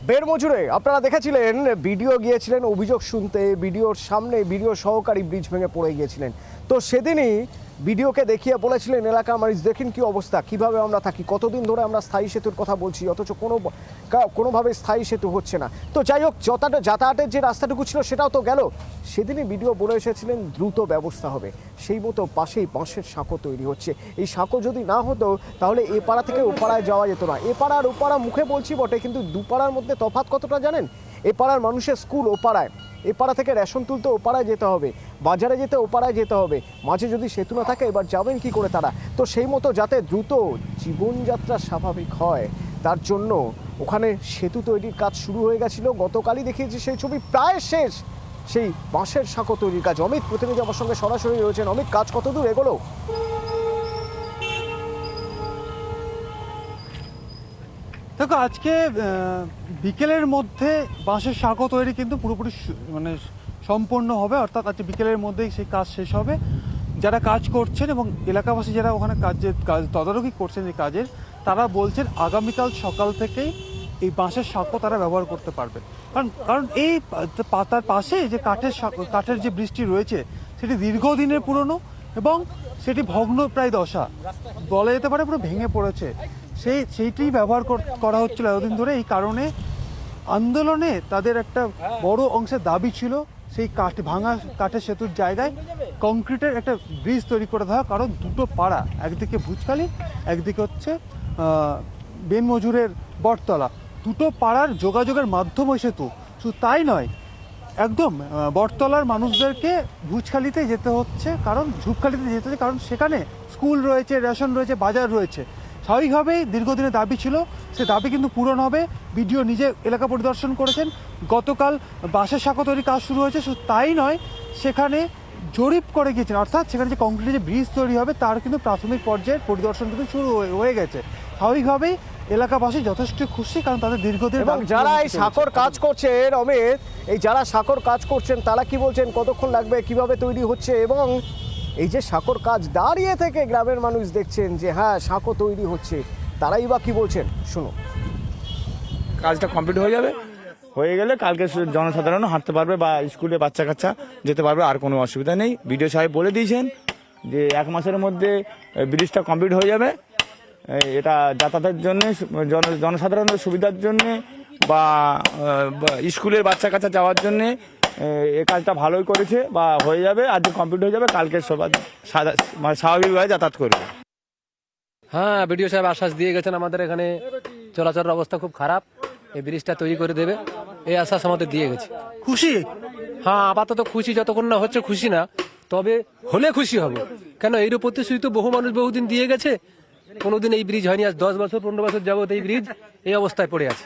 বেড়মজুরে আপনারা দেখেছিলেন, ভিডিও গিয়েছিলেন অভিযোগ শুনতে, ভিডিওর সামনে ভিডিও সহকারী ব্রিজ ভেঙে পড়ে গিয়েছিলেন। তো সেদিনই ভিডিওকে দেখিয়ে বলেছিলেন এলাকার মানুষ দেখেন কি অবস্থা, কিভাবে আমরা থাকি, কতদিন ধরে আমরা স্থায়ী সেতুর কথা বলছি, অথচ কোনোভাবে স্থায়ী সেতু হচ্ছে না। তো যাই হোক, যাতায়াতের যে রাস্তাটুকু ছিল সেটাও তো গেল। সেদিনই ভিডিও বলে এসেছিলেন দ্রুত ব্যবস্থা হবে, সেই মতো পাশেই বাঁশের সাঁকো তৈরি হচ্ছে। এই সাঁকো যদি না হতো তাহলে এ পাড়া থেকে ও পাড়ায় যাওয়া যেত না। এ পাড়া আর ও পাড়া মুখে বলছি বটে, কিন্তু দু পাড়ার মধ্যে তফাৎ কতটা জানেন? এ পাড়ার মানুষের স্কুল ও পাড়ায়, এ পাড়া থেকে রেশন তুলতে ও পাড়ায় যেতে হবে, বাজারে যেতে ও পাড়ায় যেতে হবে। মাঝে যদি সেতু না থাকে এবার যাবেন কি করে তারা? তো সেই মতো যাতে দ্রুত জীবনযাত্রা স্বাভাবিক হয় তার জন্য ওখানে সেতু তৈরির কাজ শুরু হয়ে গেছিল। গতকালই দেখিয়েছি সেই ছবি, প্রায় শেষ সেই বাঁশের সাঁকো তৈরির কাজ। অমিত প্রতিনিধি আমার সঙ্গে সরাসরি রয়েছেন। অমিত, কাজ কত দূর এগোলো? দেখো, আজকে বিকেলের মধ্যে বাঁশের সাঁকো তৈরি কিন্তু পুরোপুরি মানে সম্পন্ন হবে, অর্থাৎ আজকে বিকেলের মধ্যেই সেই কাজ শেষ হবে। যারা কাজ করছেন এবং এলাকাবাসী যারা ওখানে কাজ তদারকি করছেন এই কাজের, তারা বলছেন আগামীকাল সকাল থেকেই এই বাঁশের সাঁকো তারা ব্যবহার করতে পারবে। কারণ এই পাতার পাশে যে কাঠের যে ব্রিজটি রয়েছে সেটি দীর্ঘদিনের পুরনো এবং সেটি ভগ্ন প্রায় দশা, বলা যেতে পারে পুরো ভেঙে পড়েছে। সেইটি ব্যবহার করা হচ্ছিল এতদিন ধরে। এই কারণে আন্দোলনে তাদের একটা বড় অংশের দাবি ছিল সেই ভাঙা কাঠের সেতুর জায়গায় কংক্রিটের একটা ব্রিজ তৈরি করে দেওয়া। কারণ দুটো পাড়া, একদিকে ভুজখালি, একদিকে হচ্ছে বেনমজুরের বটতলা, দুটো পাড়ার যোগাযোগের মাধ্যম ওই সেতু। শুধু তাই নয়, একদম বটতলার মানুষদেরকে ভুজখালিতে যেতে হচ্ছে, কারণ ঝুপখালিতে যেতে হচ্ছে, কারণ সেখানে স্কুল রয়েছে, রেশন রয়েছে, বাজার রয়েছে। স্বাভাবিকভাবেই দীর্ঘদিনের দাবি ছিল, সে দাবি কিন্তু পূরণ হবে। বিডিও নিজে এলাকা পরিদর্শন করেছেন। গতকাল বাঁশের সাঁকো তৈরির কাজ শুরু হয়েছে। শুধু তাই নয়, সেখানে জরিপ করে গিয়েছেন, অর্থাৎ সেখানে যে কংক্রিটের যে ব্রিজ তৈরি হবে তার কিন্তু প্রাথমিক পর্যায়ের পরিদর্শন কিন্তু শুরু হয়ে গেছে। স্বাভাবিকভাবেই এলাকাবাসী যথেষ্ট খুশি, কারণ তাদের দীর্ঘদিন। এবং যারা এই সাঁকোর কাজ করছেন অমিত, এই যারা সাঁকোর কাজ করছেন তারা কি বলছেন, কতক্ষণ লাগবে, কিভাবে তৈরি হচ্ছে, এবং এই যে সাঁকোর কাজ দাঁড়িয়ে থেকে গ্রামের মানুষ দেখছেন যে হ্যাঁ সাঁকো তৈরি হচ্ছে, তারাই বা কি বলছেন শুনো। কাজটা কমপ্লিট হয়ে গেলে কালকে জনসাধারণ হাঁটতে পারবে বা স্কুলে বাচ্চা কাচ্চা যেতে পারবে, আর কোনো অসুবিধা নেই। বিডিও সাহেব বলে দিয়েছেন যে 1 মাসের মধ্যে ব্রিজটা কমপ্লিট হয়ে যাবে। এটা যাতায়াতের জন্য, জনসাধারণের সুবিধার জন্যে বা স্কুলের বাচ্চা কাচ্চা যাওয়ার জন্যে এই কাজটা ভালোই করেছে বা হয়ে যাবে। আজকে কমপ্লিট হয়ে যাবে, কালকে সবাই মানে স্বাভাবিকভাবে যাতায়াত করবে। হ্যাঁ, বিডিও সাহেব আশ্বাস দিয়ে গেছেন আমাদের এখানে চলাচলের অবস্থা খুব খারাপ, এই ব্রিজটা তৈরি করে দেবে, এই আশ্বাস আমাদের দিয়ে গেছে। খুশি? হ্যাঁ, আপাতত খুশি, যতক্ষণ না হচ্ছে খুশি না, তবে হলে খুশি হব। কেন, এর প্রতিশ্রুতি তো বহু মানুষ বহুদিন দিয়ে গেছে, কোনোদিন এই ব্রিজ হয়নি। আজ 10 বছর 15 বছর যাবত এই ব্রিজ এই অবস্থায় পড়ে আছে।